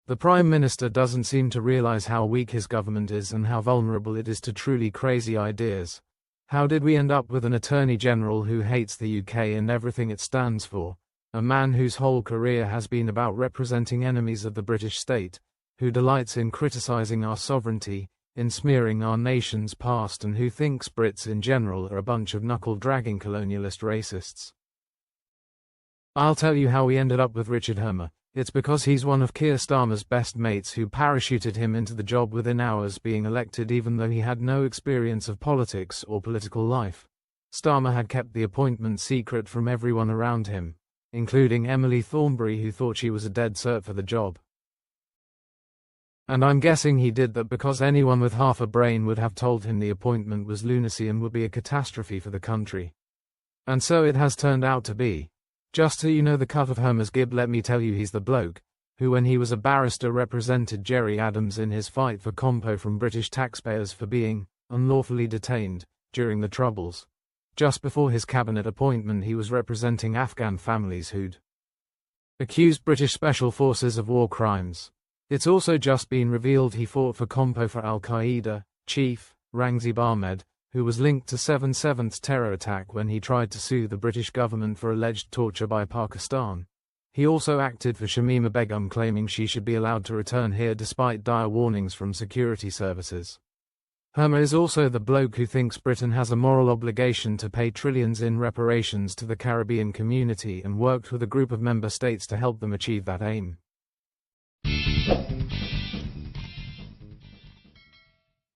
The Prime Minister doesn't seem to realize how weak his government is and how vulnerable it is to truly crazy ideas. How did we end up with an Attorney General who hates the UK and everything it stands for? A man whose whole career has been about representing enemies of the British state, who delights in criticizing our sovereignty, in smearing our nation's past, and who thinks Brits in general are a bunch of knuckle-dragging colonialist racists. I'll tell you how we ended up with Richard Hermer. It's because he's one of Keir Starmer's best mates who parachuted him into the job within hours being elected even though he had no experience of politics or political life. Starmer had kept the appointment secret from everyone around him, including Emily Thornberry, who thought she was a dead cert for the job. And I'm guessing he did that because anyone with half a brain would have told him the appointment was lunacy and would be a catastrophe for the country. And so it has turned out to be. Just so you know the cut of Hermer's gib, let me tell you he's the bloke who, when he was a barrister, represented Gerry Adams in his fight for compo from British taxpayers for being unlawfully detained during the Troubles. Just before his cabinet appointment, he was representing Afghan families who'd accused British special forces of war crimes. It's also just been revealed he fought for compo for Al-Qaeda chief Rangzi Ahmed, who was linked to 7/7's terror attack when he tried to sue the British government for alleged torture by Pakistan. He also acted for Shamima Begum, claiming she should be allowed to return here despite dire warnings from security services. Hermer is also the bloke who thinks Britain has a moral obligation to pay trillions in reparations to the Caribbean community and worked with a group of member states to help them achieve that aim.